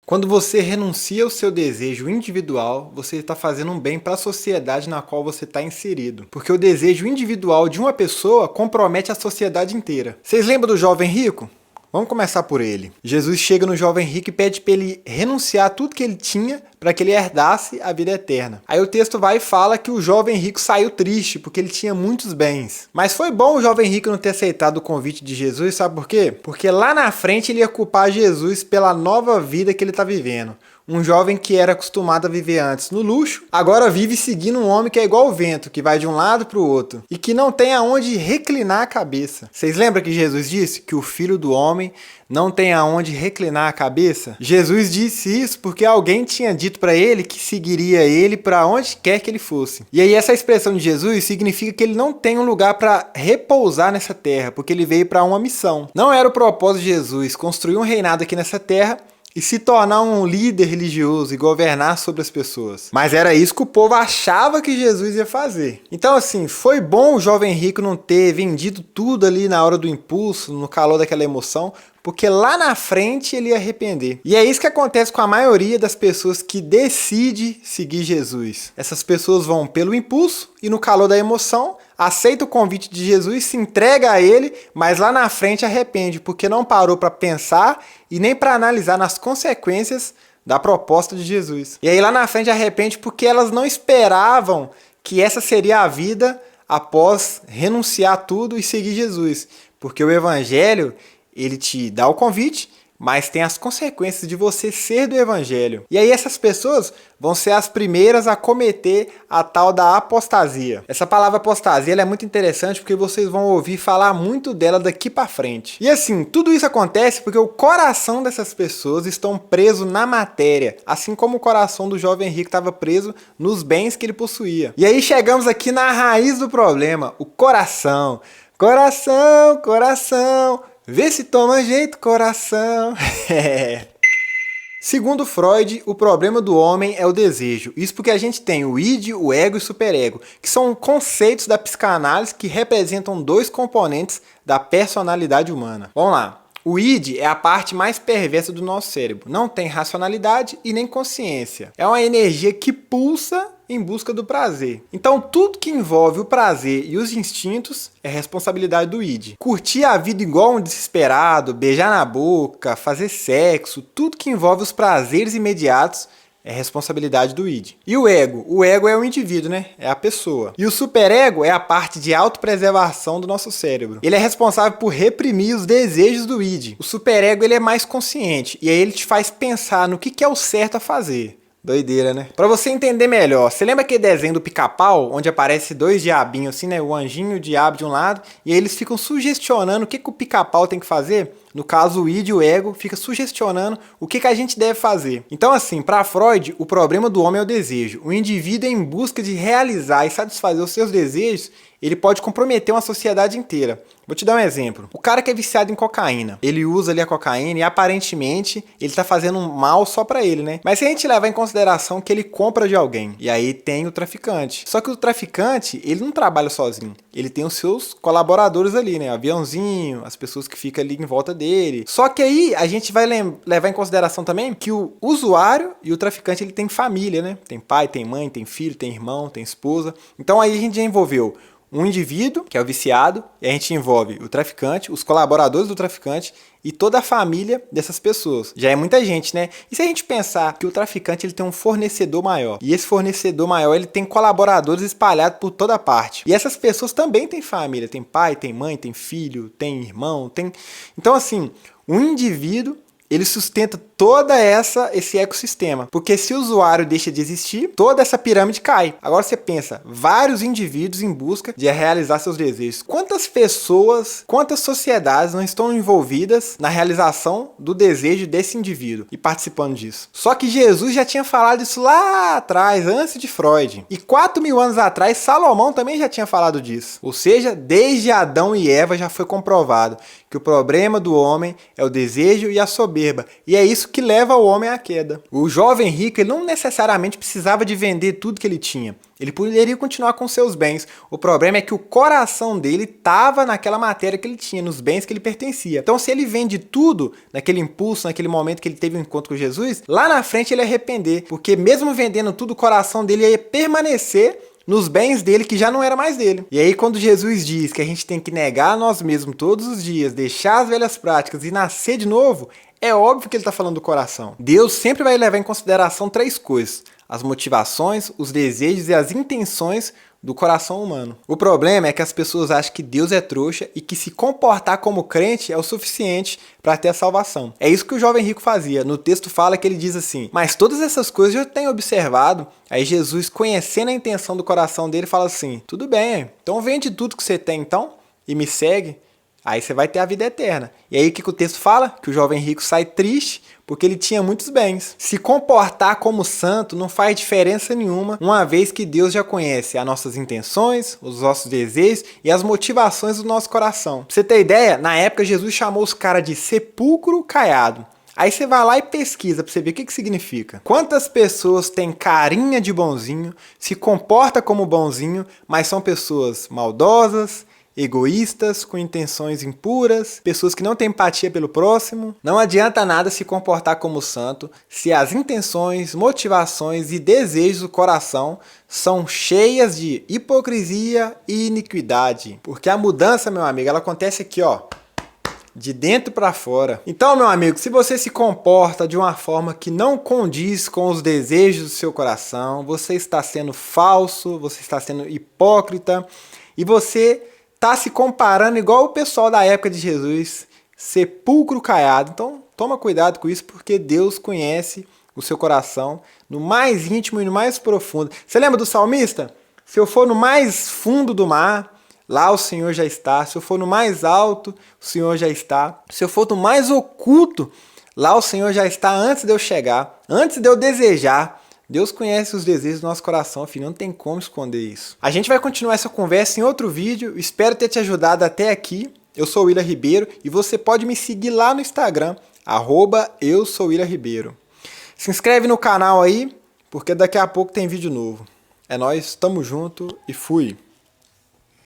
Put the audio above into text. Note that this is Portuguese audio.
Quando você renuncia ao seu desejo individual, você está fazendo um bem para a sociedade na qual você está inserido. Porque o desejo individual de uma pessoa compromete a sociedade inteira. Vocês lembram do jovem rico? Vamos começar por ele. Jesus chega no jovem rico e pede para ele renunciar a tudo que ele tinha para que ele herdasse a vida eterna. Aí o texto vai e fala que o jovem rico saiu triste porque ele tinha muitos bens. Mas foi bom o jovem rico não ter aceitado o convite de Jesus, sabe por quê? Porque lá na frente ele ia culpar Jesus pela nova vida que ele está vivendo. Um jovem que era acostumado a viver antes no luxo, agora vive seguindo um homem que é igual o vento, que vai de um lado para o outro e que não tem aonde reclinar a cabeça. Vocês lembram que Jesus disse que o filho do homem não tem aonde reclinar a cabeça? Jesus disse isso porque alguém tinha dito para ele que seguiria ele para onde quer que ele fosse. E aí essa expressão de Jesus significa que ele não tem um lugar para repousar nessa terra, porque ele veio para uma missão. Não era o propósito de Jesus construir um reinado aqui nessa terra e se tornar um líder religioso e governar sobre as pessoas. Mas era isso que o povo achava que Jesus ia fazer. Então assim, foi bom o jovem rico não ter vendido tudo ali na hora do impulso, no calor daquela emoção, porque lá na frente ele ia arrepender. E é isso que acontece com a maioria das pessoas que decide seguir Jesus. Essas pessoas vão pelo impulso e no calor da emoção, aceita o convite de Jesus, se entrega a ele, mas lá na frente arrepende, porque não parou para pensar e nem para analisar nas consequências da proposta de Jesus. E aí lá na frente arrepende porque elas não esperavam que essa seria a vida após renunciar tudo e seguir Jesus. Porque o evangelho, ele te dá o convite, mas tem as consequências de você ser do evangelho. E aí essas pessoas vão ser as primeiras a cometer a tal da apostasia. Essa palavra apostasia ela é muito interessante porque vocês vão ouvir falar muito dela daqui para frente. E assim, tudo isso acontece porque o coração dessas pessoas estão preso na matéria, assim como o coração do jovem rico estava preso nos bens que ele possuía. E aí chegamos aqui na raiz do problema, o coração. Coração, coração, vê se toma jeito, coração. Segundo Freud, o problema do homem é o desejo. Isso porque a gente tem o id, o ego e o superego, que são conceitos da psicanálise que representam dois componentes da personalidade humana. Vamos lá. O id é a parte mais perversa do nosso cérebro. Não tem racionalidade e nem consciência. É uma energia que pulsa em busca do prazer. Então, tudo que envolve o prazer e os instintos é responsabilidade do id. Curtir a vida igual um desesperado, beijar na boca, fazer sexo, tudo que envolve os prazeres imediatos é responsabilidade do id. E o ego? O ego é o indivíduo, né? É a pessoa. E o superego é a parte de autopreservação do nosso cérebro. Ele é responsável por reprimir os desejos do id. O superego ele é mais consciente e aí ele te faz pensar no que é o certo a fazer. Doideira, né? Pra você entender melhor, você lembra aquele desenho do Pica-Pau, onde aparece dois diabinhos assim, né? O anjinho e o diabo de um lado, e aí eles ficam sugestionando o que o Pica-Pau tem que fazer? No caso, o id e o ego fica sugestionando o que a gente deve fazer. Então assim, para Freud, o problema do homem é o desejo. O indivíduo em busca de realizar e satisfazer os seus desejos, ele pode comprometer uma sociedade inteira. Vou te dar um exemplo. O cara que é viciado em cocaína, ele usa ali a cocaína e aparentemente ele tá fazendo um mal só pra ele, né? Mas se a gente levar em consideração que ele compra de alguém, e aí tem o traficante. Só que o traficante, ele não trabalha sozinho. Ele tem os seus colaboradores ali, né? O aviãozinho, as pessoas que ficam ali em volta dele. Só que aí a gente vai levar em consideração também que o usuário e o traficante, ele tem família, né? Tem pai, tem mãe, tem filho, tem irmão, tem esposa. Então aí a gente já envolveu um indivíduo, que é o viciado, e a gente envolve o traficante, os colaboradores do traficante e toda a família dessas pessoas. Já é muita gente, né? E se a gente pensar que o traficante ele tem um fornecedor maior, e esse fornecedor maior ele tem colaboradores espalhados por toda parte. E essas pessoas também têm família, tem pai, tem mãe, tem filho, tem irmão, tem... Então assim, um indivíduo ele sustenta toda esse ecossistema. Porque se o usuário deixa de existir, toda essa pirâmide cai. Agora você pensa, vários indivíduos em busca de realizar seus desejos. Quantas pessoas, quantas sociedades não estão envolvidas na realização do desejo desse indivíduo e participando disso? Só que Jesus já tinha falado isso lá atrás, antes de Freud. E 4.000 anos atrás, Salomão também já tinha falado disso. Ou seja, desde Adão e Eva já foi comprovado que o problema do homem é o desejo e a soberba, e é isso que leva o homem à queda. O jovem rico, ele não necessariamente precisava de vender tudo que ele tinha. Ele poderia continuar com seus bens. O problema é que o coração dele estava naquela matéria que ele tinha, nos bens que ele pertencia. Então, se ele vende tudo naquele impulso, naquele momento que ele teve um encontro com Jesus, lá na frente ele ia arrepender, porque mesmo vendendo tudo, o coração dele ia permanecer nos bens dele que já não era mais dele. E aí quando Jesus diz que a gente tem que negar a nós mesmos todos os dias, deixar as velhas práticas e nascer de novo, é óbvio que ele está falando do coração. Deus sempre vai levar em consideração 3 coisas: as motivações, os desejos e as intenções do coração humano. O problema é que as pessoas acham que Deus é trouxa e que se comportar como crente é o suficiente para ter a salvação. É isso que o jovem rico fazia. No texto fala que ele diz assim: mas todas essas coisas eu tenho observado. Aí Jesus, conhecendo a intenção do coração dele, fala assim: tudo bem, então vende tudo que você tem então e me segue. Aí você vai ter a vida eterna. E aí o que o texto fala? Que o jovem rico sai triste porque ele tinha muitos bens. Se comportar como santo não faz diferença nenhuma, uma vez que Deus já conhece as nossas intenções, os nossos desejos e as motivações do nosso coração. Pra você ter ideia, na época Jesus chamou os caras de sepulcro caiado. Aí você vai lá e pesquisa pra você ver o que significa. Quantas pessoas têm carinha de bonzinho, se comporta como bonzinho, mas são pessoas maldosas, egoístas, com intenções impuras, pessoas que não têm empatia pelo próximo. Não adianta nada se comportar como santo se as intenções, motivações e desejos do coração são cheias de hipocrisia e iniquidade. Porque a mudança, meu amigo, ela acontece aqui, ó, de dentro para fora. Então, meu amigo, se você se comporta de uma forma que não condiz com os desejos do seu coração, você está sendo falso, você está sendo hipócrita e você tá se comparando igual o pessoal da época de Jesus, sepulcro caiado. Então, toma cuidado com isso, porque Deus conhece o seu coração no mais íntimo e no mais profundo. Você lembra do salmista? Se eu for no mais fundo do mar, lá o Senhor já está. Se eu for no mais alto, o Senhor já está. Se eu for no mais oculto, lá o Senhor já está antes de eu chegar, antes de eu desejar. Deus conhece os desejos do nosso coração, filho, não tem como esconder isso. A gente vai continuar essa conversa em outro vídeo, espero ter te ajudado até aqui. Eu sou o William Ribeiro e você pode me seguir lá no Instagram, @eusouWilliamRibeiro. Se inscreve no canal aí, porque daqui a pouco tem vídeo novo. É nóis, tamo junto e fui!